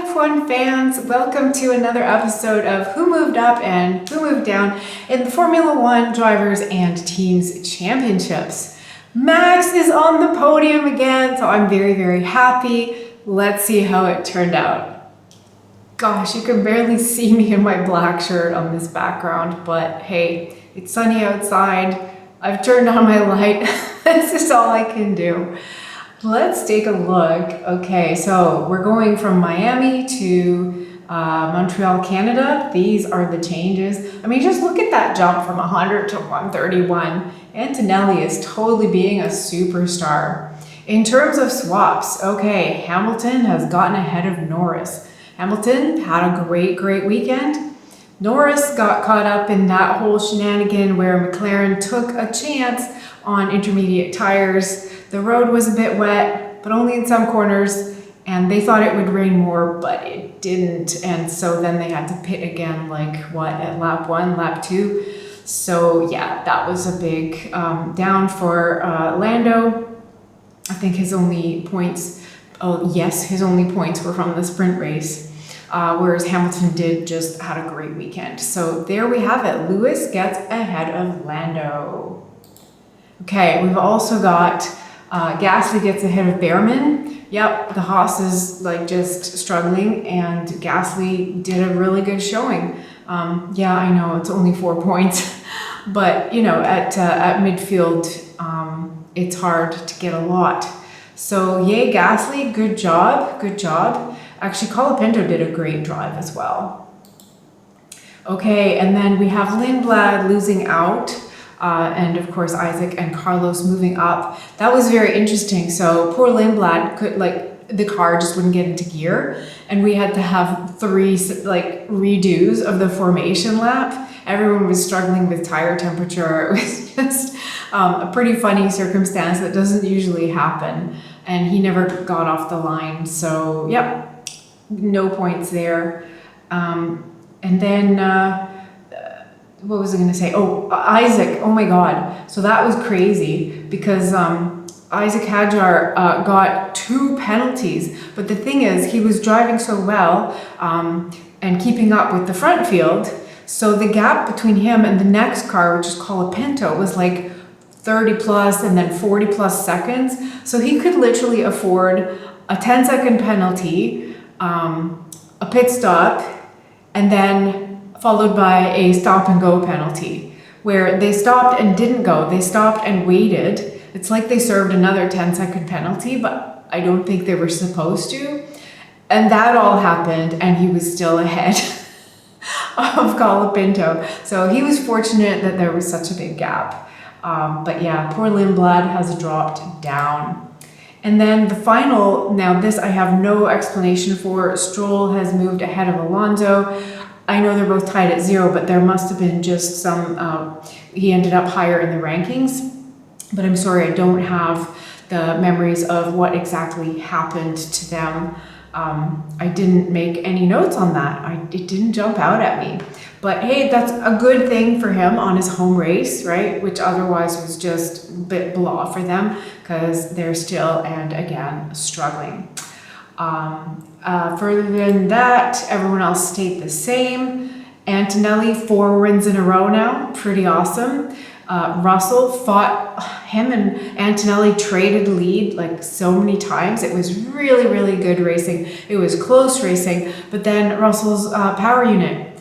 F1 fans, welcome to another episode of Who Moved Up and Who Moved Down in the Formula One Drivers and Teams Championships. Max is on the podium again, so I'm very, very happy. Let's see how it turned out. Gosh, you can barely see me in my black shirt on this background, but hey, it's sunny outside. I've turned on my light. This is all I can do. Let's take a look. Okay, so we're going from Miami to Montreal, Canada. These are the changes. I mean, just look at that jump from 100 to 131. Antonelli is totally being a superstar. In terms of swaps, okay, Hamilton has gotten ahead of Norris. Hamilton had a great weekend. Norris got caught up in that whole shenanigan where McLaren took a chance on intermediate tires. The road was a bit wet, but only in some corners, and they thought it would rain more, but it didn't. And so then they had to pit again, like what, at lap 1, lap 2. So yeah, that was a big down for Lando. I think his only points, his only points were from the sprint race, whereas Hamilton had a great weekend. So there we have it. Lewis gets ahead of Lando. Okay, we've also got Gasly gets ahead of Behrman. Yep, the Haas is like just struggling, and Gasly did a really good showing. Yeah, I know it's only 4 points, but you know, at midfield, it's hard to get a lot. So yay, Gasly, good job. Actually, Colapinto did a great drive as well. Okay, and then we have Lindblad losing out. And of course, Isaac and Carlos moving up. That was very interesting. So poor Lindblad the car just wouldn't get into gear, and we had to have 3 redos of the formation lap. Everyone was struggling with tire temperature. It was just a pretty funny circumstance that doesn't usually happen, and he never got off the line. So yep, no points there. And then what was I going to say? Oh, Isaac. Oh my God. So that was crazy because Isaac Hadjar got 2 penalties. But the thing is, he was driving so well and keeping up with the front field. So the gap between him and the next car, which is Colapinto, was like 30 plus and then 40 plus seconds. So he could literally afford a 10-second penalty, a pit stop, and then followed by a stop and go penalty, where they stopped and didn't go. They stopped and waited. It's like they served another 10-second penalty, but I don't think they were supposed to. And that all happened, and he was still ahead of Colapinto. So he was fortunate that there was such a big gap. But yeah, poor Lindblad has dropped down. And then the final, now this I have no explanation for. Stroll has moved ahead of Alonso. I know they're both tied at 0, but there must have been just some, he ended up higher in the rankings. But I'm sorry, I don't have the memories of what exactly happened to them. I didn't make any notes on that. It didn't jump out at me. But hey, that's a good thing for him on his home race, right? Which otherwise was just a bit blah for them because they're still, and again, struggling. Further than that, everyone else stayed the same. Antonelli, 4 wins in a row now, pretty awesome. Russell fought, him and Antonelli traded lead like so many times. It was really good racing. It was close racing, but then Russell's power unit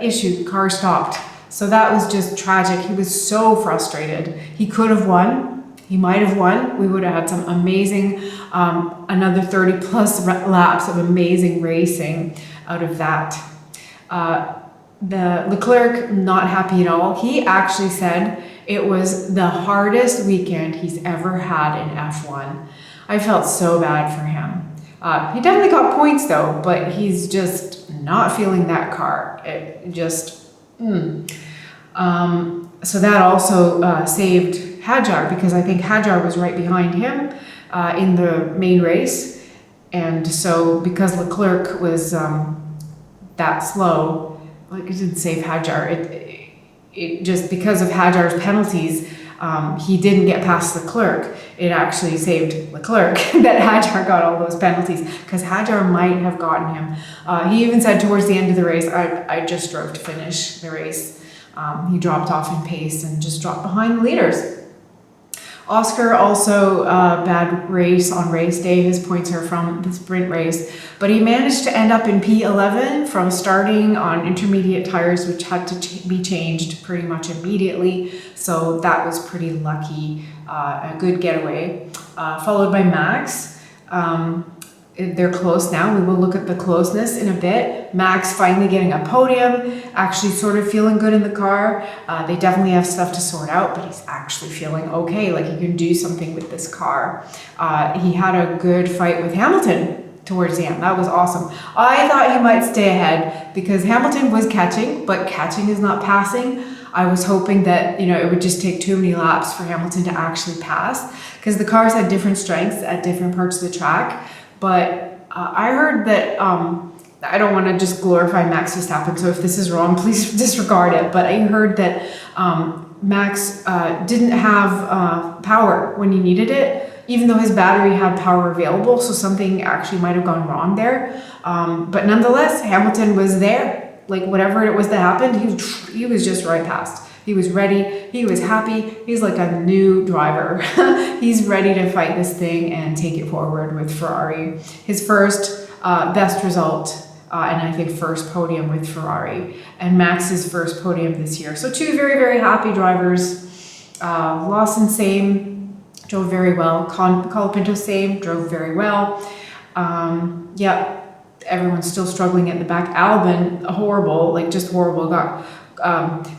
issue, car stopped. So that was just tragic. He was so frustrated. He could have won. He might have won. We would have had some amazing, another 30 plus laps of amazing racing out of that. The Leclerc, not happy at all. He actually said it was the hardest weekend he's ever had in F1. I felt so bad for him. He definitely got points though, but he's just not feeling that car. So that also saved Hadjar, because I think Hadjar was right behind him in the main race. And so because Leclerc was that slow, like it didn't save Hadjar. It just because of Hadjar's penalties, he didn't get past Leclerc. It actually saved Leclerc that Hadjar got all those penalties, because Hadjar might have gotten him. He even said towards the end of the race, I just drove to finish the race. He dropped off in pace and just dropped behind the leaders. Oscar also bad race on race day. His points are from the sprint race, but he managed to end up in P11 from starting on intermediate tires, which had to be changed pretty much immediately. So that was pretty lucky, a good getaway. Followed by Max. They're close now. We will look at the closeness in a bit. Max finally getting a podium, actually sort of feeling good in the car. They definitely have stuff to sort out, but he's actually feeling okay, like he can do something with this car. He had a good fight with Hamilton towards the end. That was awesome. I thought he might stay ahead because Hamilton was catching, but catching is not passing. I was hoping that, it would just take too many laps for Hamilton to actually pass, because the cars had different strengths at different parts of the track. But I heard that, I don't want to just glorify Max Verstappen, so if this is wrong, please disregard it. But I heard that Max didn't have power when he needed it, even though his battery had power available, so something actually might have gone wrong there. But nonetheless, Hamilton was there. Like, whatever it was that happened, he was just right past. He was ready. He was happy. He's like a new driver. He's ready to fight this thing and take it forward with Ferrari. His first best result, and I think first podium with Ferrari, and Max's first podium this year. So two very, very happy drivers. Lawson, same, drove very well. Colapinto, same, drove very well. Everyone's still struggling at the back. Albon, horrible, like just horrible. Got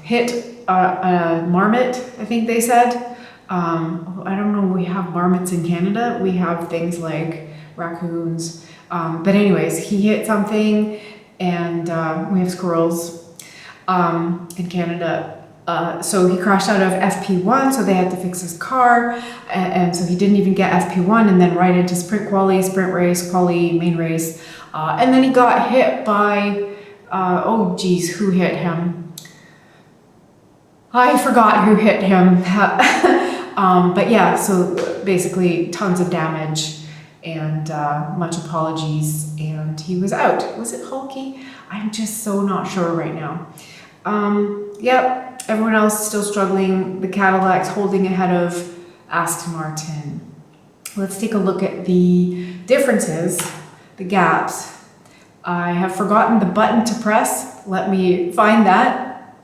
hit a marmot, I think they said. I don't know, we have marmots in Canada. We have things like raccoons. But anyways, he hit something, and we have squirrels in Canada. So he crashed out of FP1, so they had to fix his car. And so he didn't even get FP1, and then right into sprint quali, sprint race, quali, main race. And then he got hit by, who hit him? I forgot who hit him. But yeah, so basically tons of damage and much apologies, and he was out. Was it Hulky? I'm just so not sure right now. Everyone else still struggling. The Cadillac's holding ahead of Aston Martin. Let's take a look at the differences, the gaps. I have forgotten the button to press. Let me find that.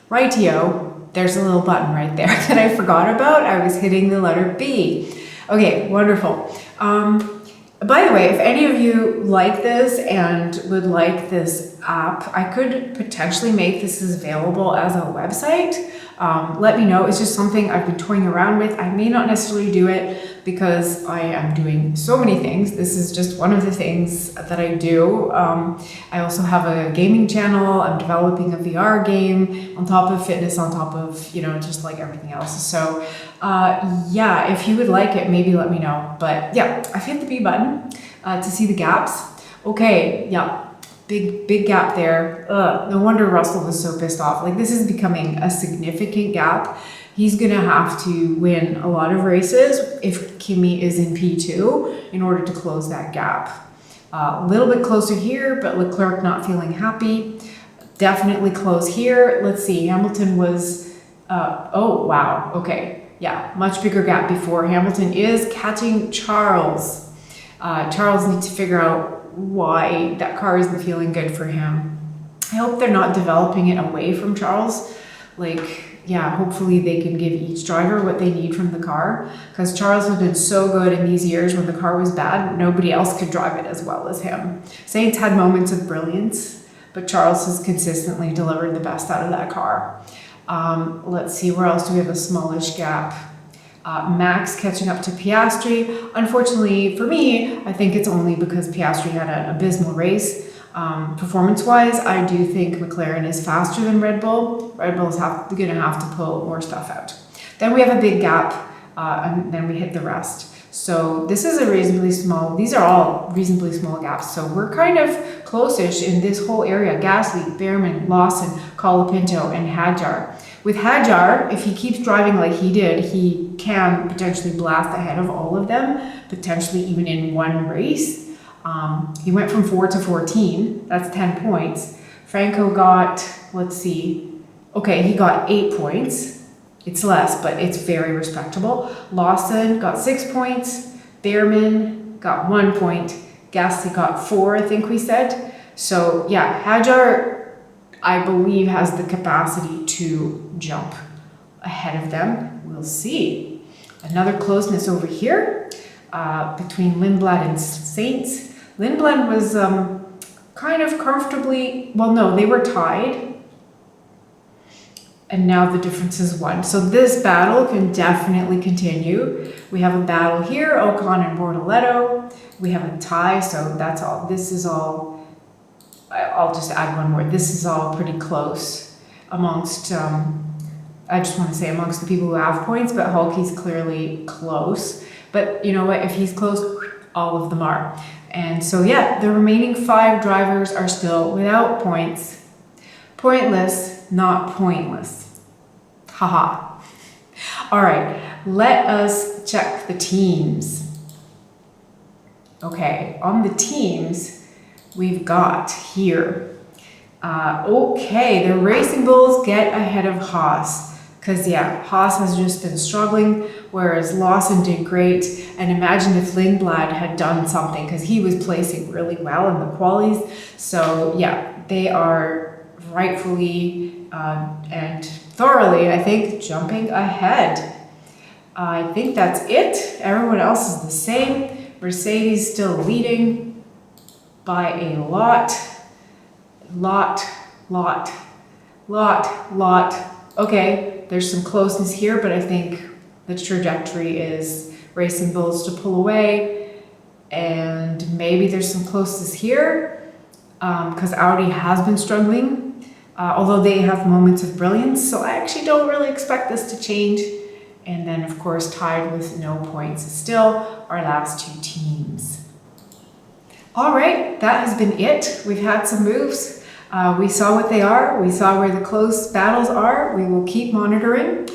Rightio, there's a little button right there that I forgot about. I was hitting the letter B. Okay, wonderful. By the way, if any of you like this and would like this app, I could potentially make this available as a website. Let me know. It's just something I've been toying around with. I may not necessarily do it because I am doing so many things. This is just one of the things that I do. I also have a gaming channel. I'm developing a VR game on top of fitness, on top of, just like everything else. So if you would like it, maybe let me know. But yeah, I've hit the B button to see the gaps. Okay, yeah. Big gap there. No wonder Russell was so pissed off. Like, this is becoming a significant gap. He's gonna have to win a lot of races if Kimi is in P2 in order to close that gap. A little bit closer here, but Leclerc not feeling happy. Definitely close here. Let's see, Hamilton was, oh wow, okay. Yeah, much bigger gap before. Hamilton is catching Charles. Charles needs to figure out why that car isn't feeling good for him. I hope they're not developing it away from Charles. Hopefully they can give each driver what they need from the car, because Charles has been so good in these years. When the car was bad, nobody else could drive it as well as him. Sainz had moments of brilliance, but Charles has consistently delivered the best out of that car. Let's see, where else do we have a smallish gap? Max catching up to Piastri. Unfortunately for me, I think it's only because Piastri had an abysmal race. Performance-wise, I do think McLaren is faster than Red Bull. Red Bull's going to have to pull more stuff out. Then we have a big gap, and then we hit the rest. So this is a reasonably small, these are all reasonably small gaps. So we're kind of close-ish in this whole area. Gasly, Behrman, Lawson, Colapinto, and Hadjar. With Hajar, if he keeps driving like he did, he can potentially blast ahead of all of them, potentially even in one race. He went from 4 to 14. That's 10 points. Franco got, let's see, okay, he got 8 points. It's less, but it's very respectable. Lawson got 6 points. Behrman got 1 point. Gasly got 4, I think we said. So yeah, Hajar, I believe, has the capacity to jump ahead of them. We'll see. Another closeness over here between Lindblad and Saints. Lindblad was kind of comfortably, well, no, they were tied. And now the difference is 1. So this battle can definitely continue. We have a battle here, Ocon and Bortoletto. We have a tie, so that's all. This is all, I'll just add one more. This is all pretty close amongst, I just want to say amongst the people who have points, but Hulky's clearly close. But you know what, if he's close, all of them are. And so yeah, the remaining 5 drivers are still without points. Pointless, not pointless. Haha. All right, let us check the teams. Okay, on the teams, we've got here. Okay, the Racing Bulls get ahead of Haas. Because yeah, Haas has just been struggling, whereas Lawson did great. And imagine if Lindblad had done something, because he was placing really well in the qualies. So yeah, they are rightfully and thoroughly, I think, jumping ahead. I think that's it. Everyone else is the same. Mercedes still leading by a lot. Okay, there's some closeness here, but I think the trajectory is Racing Bulls to pull away, and maybe there's some closeness here because Audi has been struggling, although they have moments of brilliance, so I actually don't really expect this to change. And then of course tied with no points is still our last 2 teams. All right, that has been it. We've had some moves. We saw what they are. We saw where the close battles are. We will keep monitoring.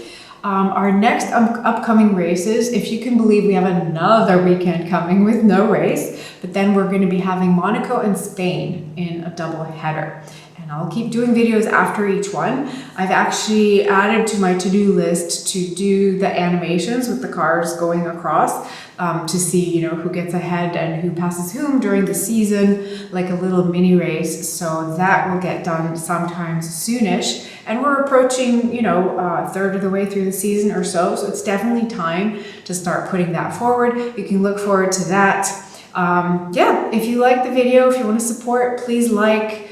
Our next upcoming races, if you can believe, we have another weekend coming with no race, but then we're going to be having Monaco and Spain in a double header. And I'll keep doing videos after each one. I've actually added to my to-do list to do the animations with the cars going across to see, you know, who gets ahead and who passes whom during the season, like a little mini race. So that will get done sometime soonish. And we're approaching, you know, a third of the way through the season or so. So it's definitely time to start putting that forward. You can look forward to that. Yeah, if you like the video, if you want to support, please like.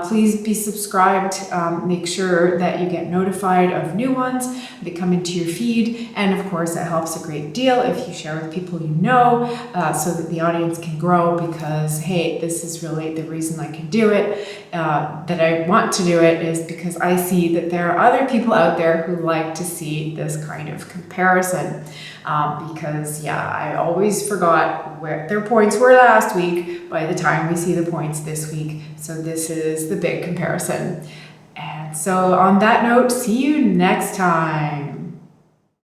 Please be subscribed. Make sure that you get notified of new ones. They come into your feed. And of course, it helps a great deal if you share with people you know, so that the audience can grow, because, hey, this is really the reason I can do it. That I want to do it is because I see that there are other people out there who like to see this kind of comparison. Because yeah, I always forgot where their points were last week by the time we see the points this week. So this is the big comparison. And so on that note, see you next time.